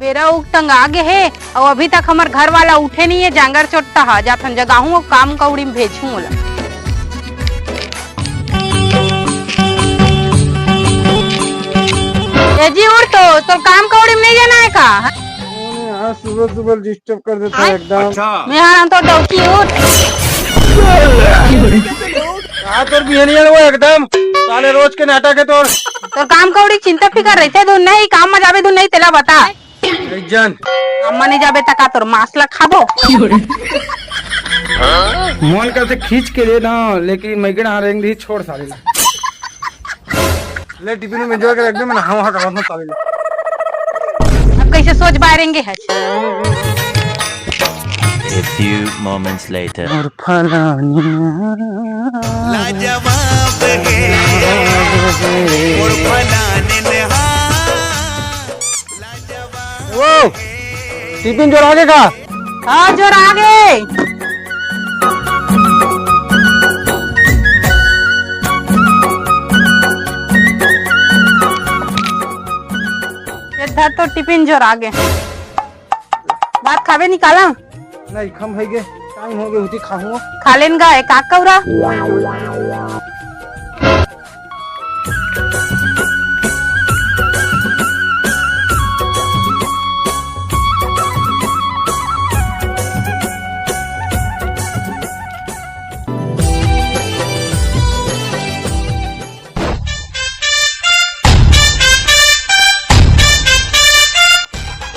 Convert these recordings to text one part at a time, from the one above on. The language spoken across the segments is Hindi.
बेरा उग तंग आगे है और अभी तक हमार घर वाला उठे नहीं है। जांगर चोटता है जाथन जगाहू काम कौड़ी में भेजू ओला। जी उठ तो काम कौड़ी में नहीं जाना है का? सुबह सुबह डिस्टर्ब कर देता है एकदम। अच्छा। मैं हाँ तो डौकी उठ कर भी नहीं है वो एकदम साले रोज के नाटक है तो काम कौड़ी चिंता फिकर रहते दो नहीं काम में जाबे दो नहीं तेला बता जान काम में नहीं जाबे तक तोर मासला खाबो मोन का से खींच के दे ना लेकिन मैगण हारेंगे छोड़ साले ले टिफिन में जोड़ के रख दे। मैंने हाँ करवा साले अब कैसे सोच बाहरेंगे है। A few moments later. और फलानी लाजवाब है और फलाने वो टिफिन जोड़ आगे का हाँ जोर आगे इधर तो टिफिन जोर आगे बात खावे निकाला नहीं खम है गे टाइम हो गए उठी खाऊंगा खा लेन गा एक कौरा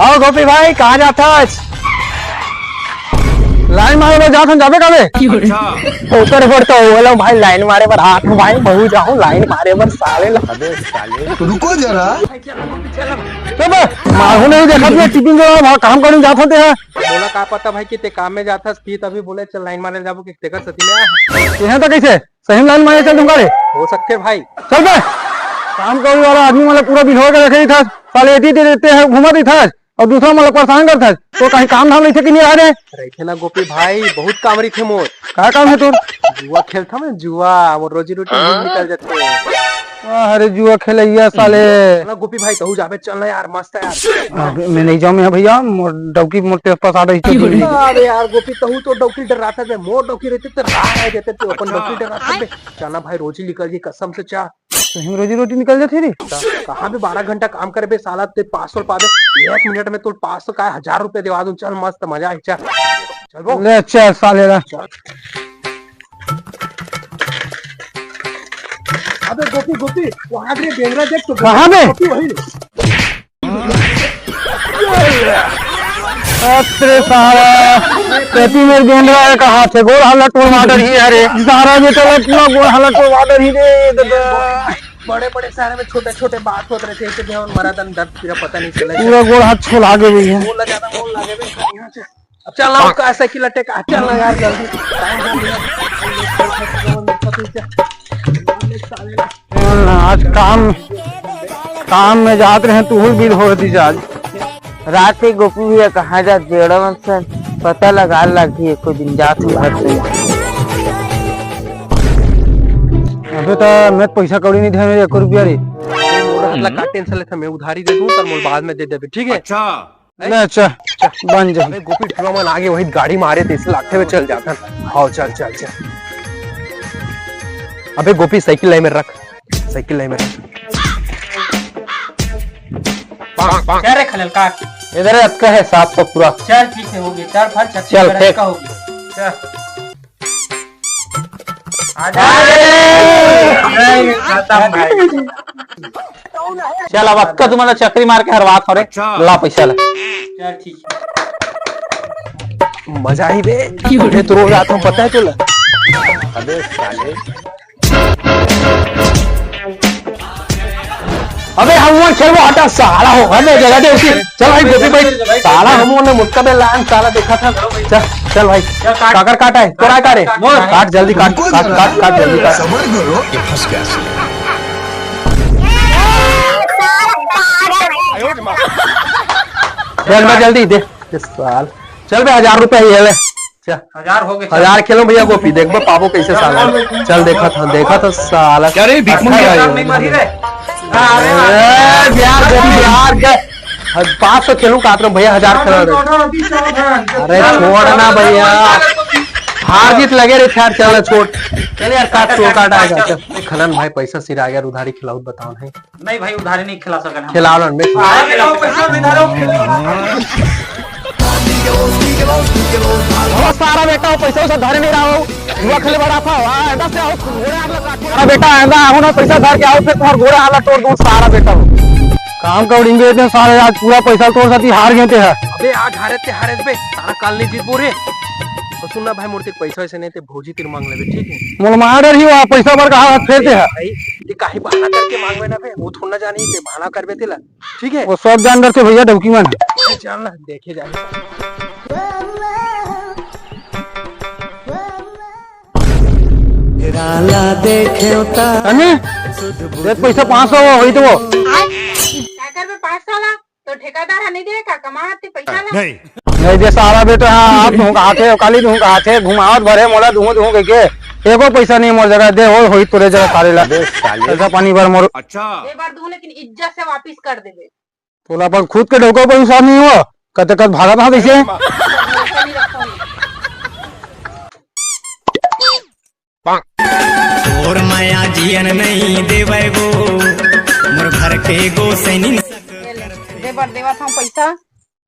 आओ गोपी भाई कहाँ जाता है? लाइन मारे बर जाथन जाबे काबे ऊपर पड़ता हो भाई लाइन मारे बर हाथ में भाई बहु जाऊं लाइन मारे बर साले लबे साले तो रुको जरा तब माहू नहीं देखा मैं टिफिन जो काम करने जाता थे बोला का पता भाई कि ते काम में जाता थी तभी बोले चल लाइन मारने जाबो कि तेकर सती में यहां तो कैसे सही लाइन मारे चल तुम्हारे हो सकते भाई। चल बे काम करने वाला आदमी मतलब पूरा बिठो के रखे था साले एटी दे देते हैं घुमा दी था और दूसरा मतलब परेशान करता है तो कहीं काम धाम नहीं थे कि नहीं आ रहे रखे ना गोपी भाई बहुत काम रही थे मोर क्या काम है तुम जुआ खेलता मैं जुआ वो रोजी रोटी निकल जाते अरे जुआ खेलैया साले ना गोपी भाई तू जाबे चलना यार मस्त है यार। मैं नहीं जाऊँ भैया डौकी मोटे पास आ रही थी अरे यार गोपी तू तो डौकी डराता थे मोर डौकी रहते तो राह देते तो अपन डौकी डराता थे चलना भाई रोजी निकल गई कसम से चाह सही रोजी रोटी निकल जाती रे कहाँ भी 12 घंटा काम करे बे साला ते 500 पा दे 1 मिनट में तो 500 का 1000 रुपए दिवा दूं चल मस्त मजा आई चल चल ले अच्छा साले रा अबे गोपी गोपी वहां भी बेंगरा देख तो कहाँ पे गोपी वही अरे सारा पेटी में गेंद रहा है कहाँ थे गोल हालत टोल वाटर ही है रे सारा जो चला पूरा गोल हालत टोल वाटर ही दे बड़े बड़े शहर में छोटे छोटे बात होते रहते हैं कि मरा दन दर्द तेरा पता नहीं चला पूरा गोल हाथ छोल आगे भी है बोला ज्यादा बोल लगे बे यहां से अब चल ना का साइकिल अटैक चल ना यार जल्दी टाइम हो गया आज काम में जाते रहे तू बिल हो दी आज रात ही गोपी भैया कहा जा जेड़ा से पता लगा लगी एक दिन जात घर से अबे तो मैं पैसा कौड़ी नहीं दे 1 रुपया रे मोर हल्ला का टेंशन लेता मैं उधारी दे दूं तर मोर बाद में दे देबे ठीक है। अच्छा बन जा अबे गोपी ठुआ आगे वही गाड़ी मारे थे इस लाखे में चल जाता हां चल चल चल। अबे गोपी साइकिल लाई में रख साइकिल लाई में रख क्या रे खलल का इधर अटका है साफ तो पूरा चल ठीक है हो गया 4 फल 36 चल, फेंक। का हो गया खत्म भाई। चल अब अक्का तुम्हारा चक्री मार के हरवात हो रे ला पैसा ला चल ठीक है मजा ही बे मैं तो रोज आता हूँ पता है तुला। अबे साले अबे हम खेल हटा साला हो हटे जगह दे उसी चल भाई गोपी भाई साला हम ने मुक्का में लान साला देखा था चल चल भाई काकर काटा है तोरा का रे काट जल्दी काट काट काट काट जल्दी काट सबर करो ये फंस गया चल जल्दी दे साल चल भाई 1000 रुपए ये ले चल 1000 हो गए 1000 खेलो भैया गोपी देखबो पाबो कैसे साला चल देखा था साला क्या रे नहीं मरी रे बिहार बिहार 500 खेलूं का भैया 1000 खेला अरे छोड़ ना भैया हार जीत लगे रे यार चल छोड़ चल यार काट आएगा चल खनन भाई पैसा सिर आ गया उधारी खिलाओ बताओ नहीं नहीं भाई उधारी नहीं खिला सकन हम। खिलाओ ना सारा बेटा पैसा उसा धरे नहीं रहा हो जुआ खेले बड़ा था ऐसा से आओ घोड़े आग लगा बेटा आंदा आओ ना पैसा धर के आओ फिर तुम्हारा घोड़े आला तोड़ दूं सारा बेटा हो काम का उड़ेंगे इतने सारे आज पूरा पैसा तोड़ साथी हार गए थे अबे आज हारे बे सारा काल नहीं जीत बोरे तो सुनना भाई मूर्ति पैसा वैसे नहीं थे भोजी तीर मांग लेबे ठीक है मोल मार ही हुआ पैसा भर कहां फेरते है भाई ये काहे बहाना करके मांगवे ना बे वो थोड़ा ना जानी के बहाना करबे तेला ठीक है वो सब जान रहे भैया डबकी मन चल ना देखे जाए देख पैसा 500 होई तो वो क्या करबे 500 ला तो ठेकेदार नहीं देगा कमाते पैसा ला नहीं दे सारा बेटा हां आप दूंगा हाथे काली दूंगा हाथे घुमावत भरे मोला दूंगा के एको पैसा नहीं मोर जगह दे होई तोरे जगह सारे ला पैसा पानी भर मोर अच्छा एक बार दूं लेकिन इज्जत से वापस कर देबे तोला पर खुद के ढोको पर विश्वास नहीं हुआ कते कत भागा था वैसे और माया जियन नहीं देवे गो मोर घर के गो सैनिन देवा था पैसा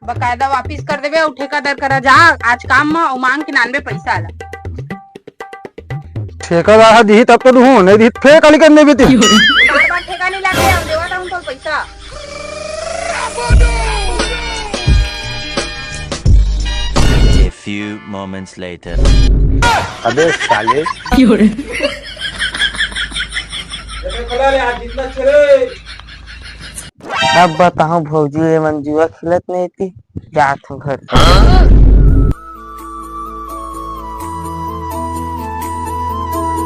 बकायदा वापस कर देबे और ठेकेदार करा जा आज काम में और मांग के 99 पैसा आला ठेकेदार दी तब तो दूं नहीं दी फेक वाली करने भी थी बार ठेका नहीं लागे और देवा था उनको पैसा A few moments later. अबे साले अब बताओ भौजी ये मंजुआ खिलत नहीं थी जात हूँ घर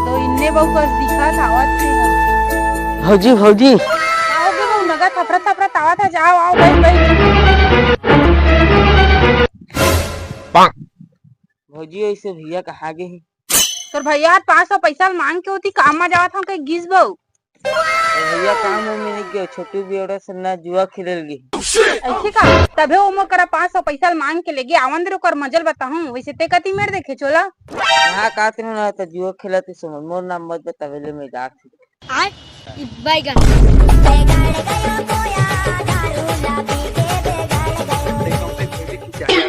तो इन्ने बहु का दिखा था आवाज से भौजी भौजी आओगे वो नगा थपरा तावा था जाओ आओ भाई भौजी ऐसे भैया कहा गए तो भैया 500 पैसा मांग के होती काम में जावा था कहीं गिस बहु भैया काम में नहीं गयो छोटू बेड़ा से ना जुआ खेल गई ऐसे का तबे वो मो करा 500 पैसा मांग के लेगे आवन दे कर मजल बताऊं वैसे ते कती मेर देखे चोला हाँ काते ना तो जुआ खेला तो समझ मोर नाम मत बतावेले में जात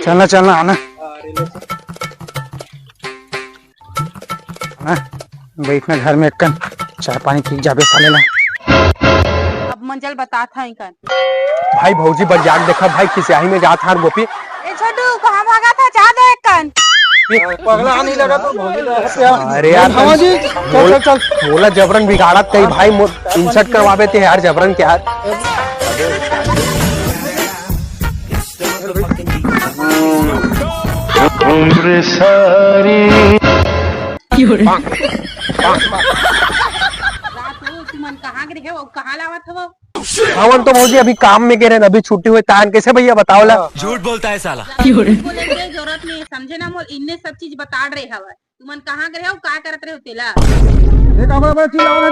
चलना चलना आना बैठना घर में कन चाय पानी पी जाबे साले ला अब मंजल बता था इकन भाई भौजी बजाक देखा भाई खिसियाही में जात हार गोपी ए छोटू कहां भागा था जा दो एक कन पगला आने लगा तो भौजी अरे यार जी चल चल बोला जबरन बिगाड़त कई भाई इंसर्ट करवावे थे यार जबरन क्या तुमन कहां गए हो कहां लावत हो हवन तो भौजी अभी काम में गए रहे अभी छुट्टी हुई तान कैसे भैया बताओ ला झूठ बोलता है साला बोले जरूरत नहीं समझे ना मोल इन्ने सब चीज बता रहे हवा तुमन कहां गए हो का करत रहे हो तेला देखा बड़ा चीज लावा था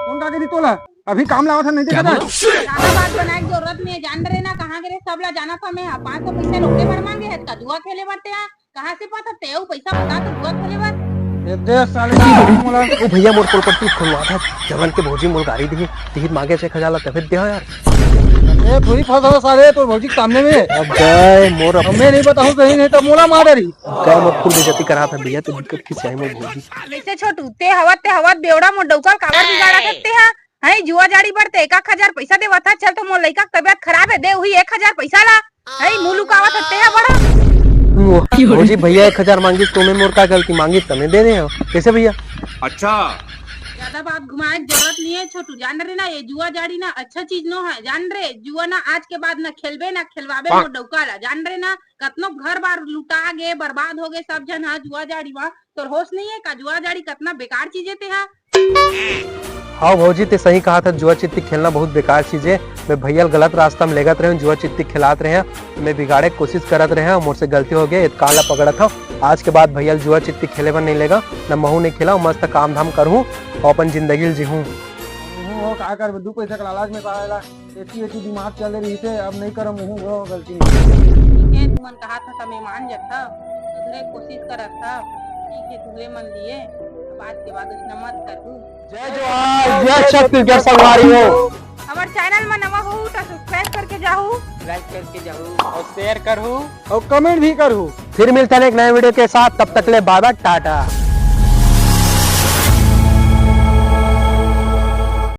कौन का के तोला अभी काम लावा था नहीं देखा था ज्यादा बात बनाए की जरूरत नहीं है जान रहे ना कहां गए सब ला जाना था मैं 500 पैसा लोटे भर मांगे है का दुआ खेले बरते हैं कहां से पता तेऊ पैसा बता तो दुआ खेले बर दे साले मोला ओ भैया मोर प्रॉपर्टी खुलवा था जबरन के भौजी मोर गाड़ी दी तीर मांगे से खजाला तबे दे यार ए थोड़ी फंसा साले तो भौजी सामने में अब गए मोर हमें नहीं बताऊं कहीं नहीं तो मोला मार रही गए मोर फुल बेइज्जती करा था भैया तो दिक्कत खिसियाही में भौजी वैसे छोटू ते हवत बेवड़ा मोर डौकर कावर बिगाड़ा सकते हैं है जुआ जाड़ी बढ़ते 1000 पैसा देवा था चल तो मोर लइका की तबीयत खराब है दे हुई 1000 पैसा ला है मुलू कावा सकते हैं बड़ा भौजी भैया 1000 मांगी तुम्हें मोर का गलती मांगी तमें दे रहे हो कैसे भैया अच्छा ज्यादा बात घुमाए की जरूरत नहीं है छोटू जान रहे ना ये जुआ जाड़ी ना अच्छा चीज नो है जान रहे जुआ ना आज के बाद ना खेलबे ना खिलवाबे मोर डौका ला जान रहे ना कतनो घर बार लुटा गए बर्बाद हो गए सब जन हाँ जुआ जाड़ी वहाँ तो होश नहीं है का जुआ जाड़ी कितना बेकार चीजें थे हाँ हाँ भौजी ते सही कहा था जुआ चिट्टी खेलना बहुत बेकार चीज है मैं भैया गलत रास्ता में लेगत रहे जुआ चिट्टी खिलात रहे मैं बिगाड़े कोशिश करत रहे मुझसे गलती हो गई काला पकड़ा था आज के बाद भैया जुआ चिट्टी खेले पर नहीं लेगा न महू नहीं खेला मस्त काम धाम करूँ और अपन जिंदगी जीहूँ वो का कर दू पैसा के लालच में पावेला एती एती दिमाग चले रही थे अब नहीं करम हूं वो गलती ठीक है तुमन कहा था मैं मान जाता सुधरे कोशिश करत था ठीक है तुझे मन लिए बात के बाद उसने मत कर तू जय जवान जय छत्तीसगढ़ संगवारी हो हमारे चैनल में नवा हो तो सब्सक्राइब करके जाओ लाइक करके जाओ और शेयर करूँ और कमेंट भी करूँ। फिर मिलते हैं एक नए वीडियो के साथ, तब तक ले बाय बाय टाटा।